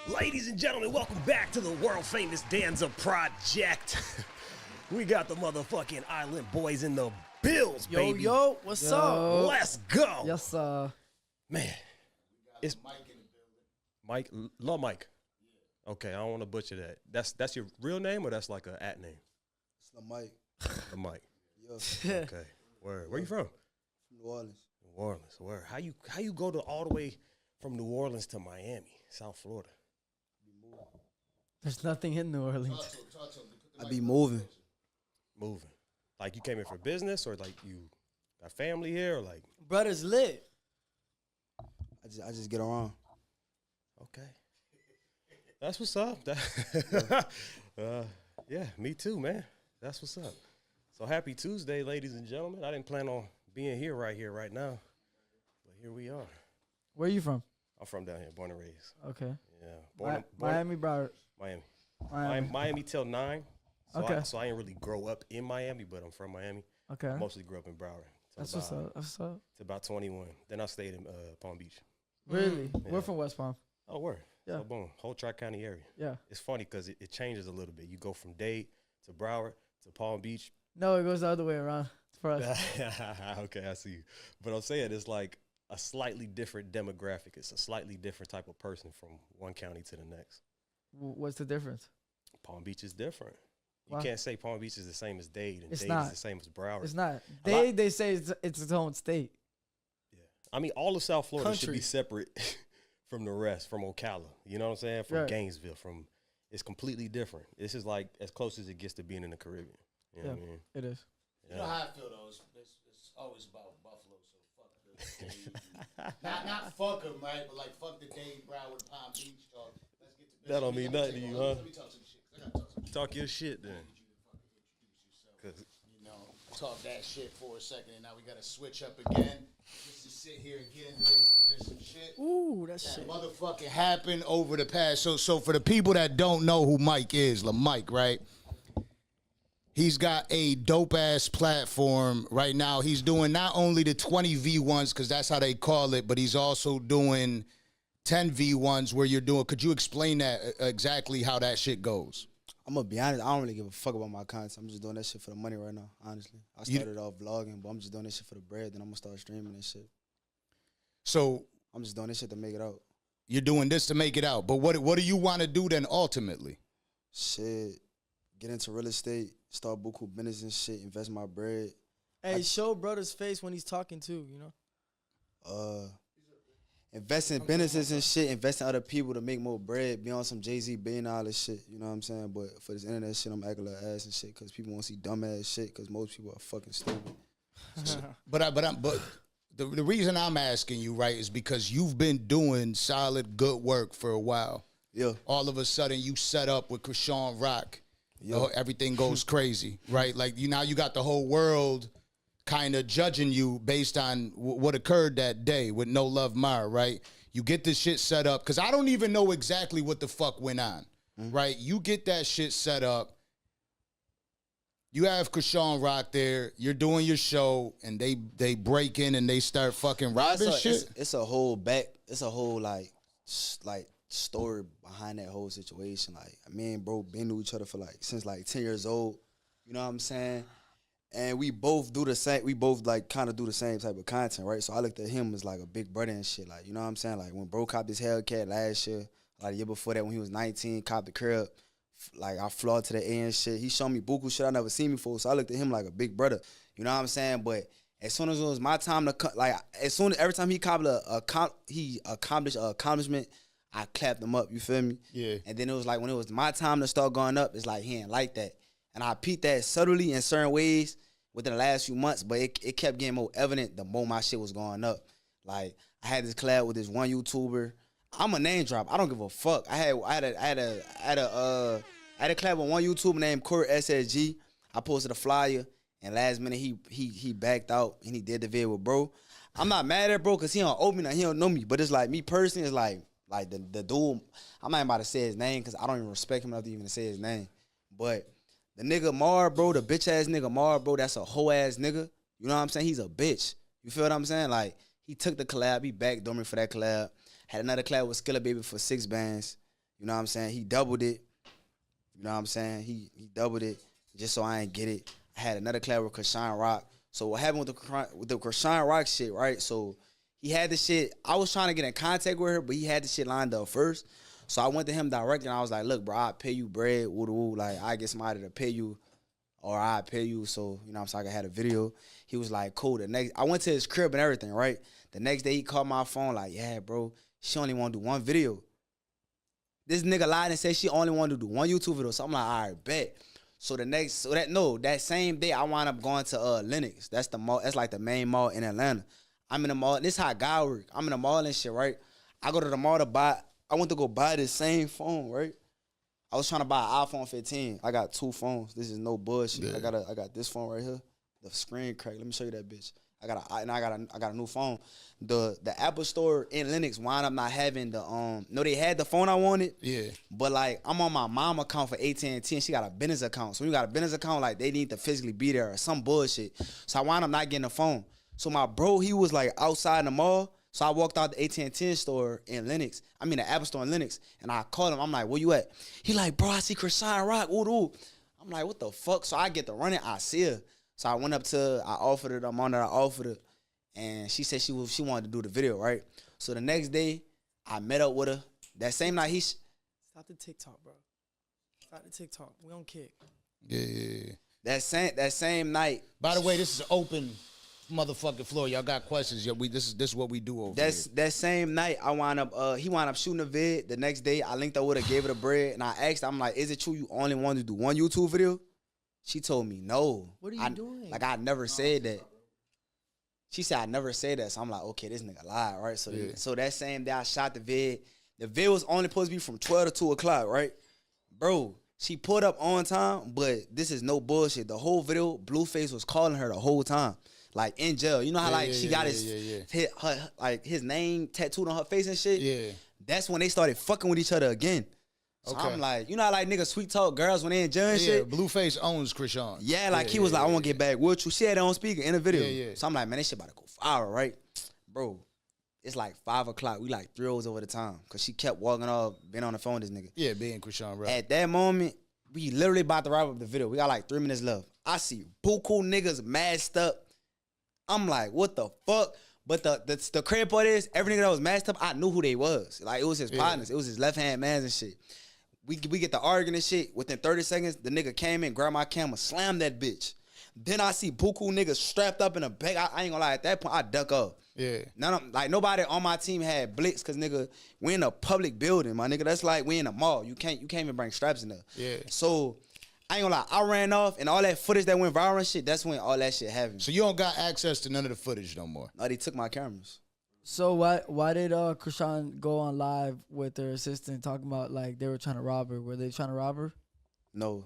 Ladies and gentlemen, welcome back to the world famous Danza Project. We got the motherfucking Island Boys in the bills, baby. Yo, what's up? Let's go. Yes, sir. Man, it's Mike in the building. Mike, LAHMIKE. Yeah. Okay, I don't want to butcher that. That's your real name or that's like an at name? It's LAHMIKE. LAHMIKE. Yeah. Okay. Where you from? From New Orleans. New Orleans. Where? How you go to all the way from New Orleans to Miami, South Florida? There's nothing in New Orleans. I be moving. Moving. Like you came here for business or like you got family here or like? Brother's lit. I just get around. Okay. That's what's up. Yeah, me too, man. That's what's up. So happy Tuesday, ladies and gentlemen. I didn't plan on being here right now, but here we are. Where you from? I'm from down here, born and raised. Okay. Yeah. Born Miami, Broward. Miami till 9. So Okay. I didn't really grow up in Miami, but I'm from Miami. Okay. I mostly grew up in Broward. That's what's up. That's what's up. To about 21. Then I stayed in Palm Beach. Really? Yeah. We're from West Palm. Oh, word. Yeah. So boom, whole Tri-County area. Yeah. It's funny because it changes a little bit. You go from Dade to Broward to Palm Beach. No, it goes the other way around for us. Okay, I see you. But I'm saying it's like a slightly different demographic. It's a slightly different type of person from one county to the next. What's the difference? Palm Beach is different. You Why? can't say Palm Beach is the same as Dade, and It's Dade not. is the same as Broward. It's not. They say it's its own state. Yeah. I mean, all of South Florida should Country. be separate from the rest, from Ocala. You know what I'm saying? From Right. Gainesville. It's completely different. This is like as close as it gets to being in the Caribbean. You know what I mean? It is. Yeah. You know how I feel though. It's always about Buffalo, so fuck the Dade. not fuck them, right? But like fuck the Dade, Broward, Palm Beach talk. Let's get to That don't mean nothing to you, huh? Let me talk some shit. I gotta talk some shit. Talk your shit then. I need you to fucking introduce yourself. You know, talk that shit for a second, and now we gotta switch up again. Just to sit here and get into this because there's some shit. Ooh, that shit. Motherfucking happened over the past. So for the people that don't know who Mike is, LAHMIKE, right? He's got a dope ass platform right now. He's doing not only the 20 V1s because that's how they call it, but he's also doing 10 V1s where you're doing. Could you explain that exactly how that shit goes? I'm gonna be honest. I don't really give a fuck about my content. I'm just doing that shit for the money right now. Honestly, I started off vlogging, but I'm just doing this shit for the bread. Then I'm gonna start streaming and shit. So I'm just doing this shit to make it out. you're doing this to make it out, but what do you want to do then ultimately? Shit, get into real estate, start buku business and shit, invest my bread. Hey, show brother's face when he's talking too, you know? Invest in businesses and shit, invest in other people to make more bread, be on some Jay-Z billion dollar shit, you know what I'm saying? But for this internet shit, I'm acting like ass and shit because people want to see dumb ass shit because most people are fucking stupid. But the reason I'm asking you, right, is because you've been doing solid good work for a while. Yeah. All of a sudden you set up with Chrisean Rock. Yeah. Everything goes crazy, right? Like you got the whole world kind of judging you based on what occurred that day with NOLUVMAR, right? You get this shit set up because I don't even know exactly what the fuck went on, right? You get that shit set up. You have Chrisean Rock there. You're doing your show, and they break in and they start fucking robbing shit. It's a whole like story behind that whole situation. Like me and bro been to each other for like since like 10 years old. You know what I'm saying? And we both do the same. We both like kind of do the same type of content, right? So I looked at him as like a big brother and shit. Like you know what I'm saying? Like when bro copped his Hellcat last year, like the year before that when he was 19, copped the crib. Like I flawed to the A and shit. He showed me buku shit I never seen before. So I looked at him like a big brother. You know what I'm saying? But as soon as it was my time to like, every time he accomplished an accomplishment, I clapped him up. You feel me? Yeah. And then it was like when it was my time to start going up, it's like he ain't like that. And I peeped that subtly in certain ways within the last few months, but it kept getting more evident the more my shit was going up. Like I had this collab with this one YouTuber. I'm a name drop. I don't give a fuck. I had a collab with one YouTuber named Corey SSG. I posted a flyer, and last minute he backed out and he did the video with bro. I'm not mad at bro because he don't owe me nothing. He don't know me. But it's like me personally, it's like the dude. I'm not even about to say his name because I don't even respect him enough to even say his name. But the nigga Mar, bro, the bitch ass nigga Mar, bro, that's a hoe ass nigga. You know what I'm saying? He's a bitch. You feel what I'm saying? Like he took the collab, he backdoored me for that collab. Had another collab with Skilla Baby for 6 bands. You know what I'm saying? He doubled it. You know what I'm saying? He doubled it just so I ain't get it. I had another collab with Chrisean Rock. So what happened with the Chrisean Rock shit, right? So he had the shit. I was trying to get in contact with her, but he had the shit lined up first. So I went to him directly, and I was like, look, bro, I'll pay you bread, woo-woo. Like, I get somebody to pay you, or I'll pay you. So, you know what I'm saying? I had a video. He was like, cool. I went to his crib and everything, right? The next day, he called my phone like, yeah, bro, she only want to do one video. This nigga lied and said she only wanted to do one YouTube video. So I'm like, all right, bet. So that same day, I wound up going to Lenox. That's the mall. That's like the main mall in Atlanta. I'm in the mall. This is how God work. I'm in the mall and shit, right? I go to the mall to buy. I went to go buy this same phone, right? I was trying to buy an iPhone 15. I got 2 phones. This is no bullshit. Yeah. I got this phone right here. The screen cracked. Let me show you that bitch. I got a new phone. The Apple store in Lenox wound up not having the no, they had the phone I wanted. Yeah. But like I'm on my mom account for AT&T and she got a business account. So when you got a business account, like they need to physically be there or some bullshit. So I wound up not getting the phone. So my bro, he was like outside in the mall. So I walked out the AT&T store in Lenox. I mean the Apple store in Lenox. And I called him. I'm like, where you at? He like, bro, I see Chrisean Rock. Ooh. I'm like, what the fuck? So I get to running. I see her. So I went up to her. I offered her. I offered her. And she said she wanted to do the video, right? So the next day, I met up with her. That same night, Stop the TikTok, bro. Stop the TikTok. We don't kick. Yeah. That same night. By the way, this is open motherfucking floor. Y'all got questions? Yeah, this is what we do over here. That same night, he wound up shooting a vid. The next day, I linked up with her, gave her the bread, and I asked her, I'm like, is it true you only wanted to do one YouTube video? She told me no. What are you doing? Like, I never said that. She said I never said that. So I'm like, okay, this nigga lied, right? So so that same day, I shot the vid. The vid was only supposed to be from 12 to 2 o'clock, right? Bro, she pulled up on time, but this is no bullshit. The whole video, Blueface was calling her the whole time. Like, in jail. You know how, she got his name tattooed on her face and shit? Yeah. That's when they started fucking with each other again. So I'm like, you know how like niggas sweet talk girls when they in jail and shit? Blueface owns Chrisean. Yeah, like he was like, I want to get back with you. She had it on speaker in the video. Yeah. So I'm like, man, this shit about to go viral, right? Bro, it's like 5 o'clock. We like 3 hours over the time. Because she kept walking off, been on the phone with this nigga. Yeah, being Chrisean Rock. At that moment, we literally about to wrap up the video. We got like 3 minutes left. I see buku niggas masked up. I'm like, what the fuck? But the crazy part is, every nigga that was masked up, I knew who they was. Like, it was his partners. It was his left-hand mans and shit. We get the arguing and shit. Within 30 seconds, the nigga came in, grabbed my camera, slammed that bitch. Then I see buku niggas strapped up in a bag. I ain't gonna lie, at that point, I duck up. Yeah. Nobody on my team had blitz, cause nigga, we in a public building, my nigga. That's like we in a mall. You can't even bring straps in there. Yeah. So I ain't gonna lie, I ran off and all that footage that went viral and shit, that's when all that shit happened. So you don't got access to none of the footage no more? No, they took my cameras. So why did Chrisean go on live with their assistant talking about like they were trying to rob her? Were they trying to rob her? No.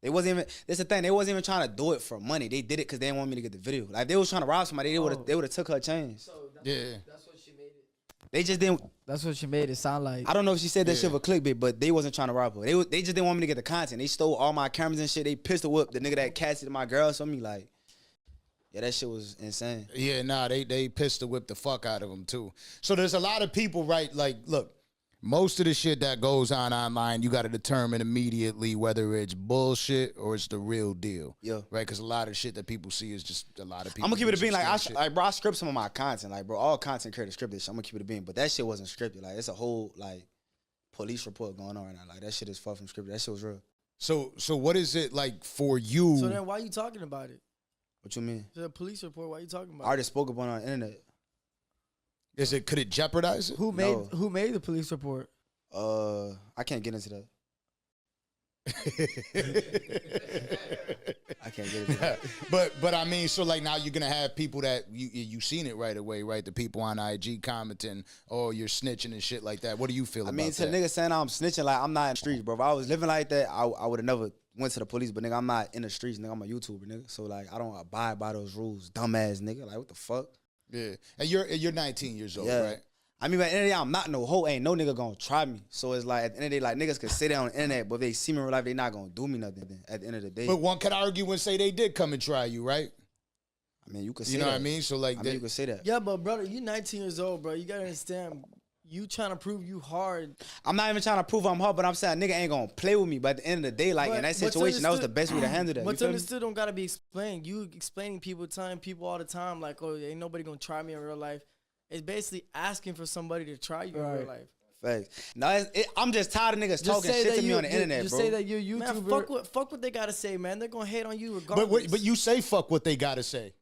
They wasn't even. That's the thing. They wasn't even trying to do it for money. They did it because they didn't want me to get the video. Like if they was trying to rob somebody, they would have took her chains. So that's what she made it. They just didn't. That's what she made it sound like. I don't know if she said that shit for clickbait, but they wasn't trying to rob her. They just didn't want me to get the content. They stole all my cameras and shit. They pistol whipped the nigga that catched my girl. So me like. Yeah, that shit was insane. Yeah, nah, they pistol whipped the fuck out of them too. So there's a lot of people, right? Like, look, most of the shit that goes on online, you got to determine immediately whether it's bullshit or it's the real deal. Yeah. Right? Because a lot of shit that people see is just a lot of people. I'm going to keep it a bean. Like, bro, I script some of my content. Like, bro, all content creators script this shit. I'm going to keep it a bean. But that shit wasn't scripted. Like, it's a whole, like, police report going on right now. Like, that shit is far from scripted. That shit was real. So what is it like for you? So then why are you talking about it? What you mean? The police report. Why are you talking about? I already spoke up on the internet. Could it jeopardize it? Who made the police report? I can't get into that. I can't get into that. But I mean, so like now you're gonna have people that you seen it right away, right? The people on IG commenting, oh, you're snitching and shit like that. What do you feel about that? I mean, to niggas saying I'm snitching, like I'm not in the streets, bro. If I was living like that, I would have never went to the police, but nigga, I'm not in the streets, nigga. I'm a YouTuber, nigga. So like I don't abide by those rules, dumbass nigga. Like what the fuck? Yeah. And you're 19 years old, right? I mean, at the end of the day, I'm not no hoe. Ain't no nigga gonna try me. So it's like, at the end of the day, like, niggas can say that on the internet, but if they see me in real life, they not gonna do me nothing at the end of the day. But one could argue and say they did come and try you, right? I mean, you could say that. You know what I mean? So, like, you could say that. Yeah, but brother, you 19 years old, bro. You gotta understand, you trying to prove you hard. I'm not even trying to prove I'm hard, but I'm saying a nigga ain't gonna play with me. But at the end of the day, like in that situation, that was the best way to handle that. What's understood don't gotta be explained. You explaining people, telling people all the time, like, oh, ain't nobody gonna try me in real life. It's basically asking for somebody to try you in real life. Facts. No, I'm just tired of niggas talking shit to me on the internet, just bro. Say that you're YouTuber. Man, fuck what they gotta say, man. They're gonna hate on you regardless. But you say fuck what they gotta say.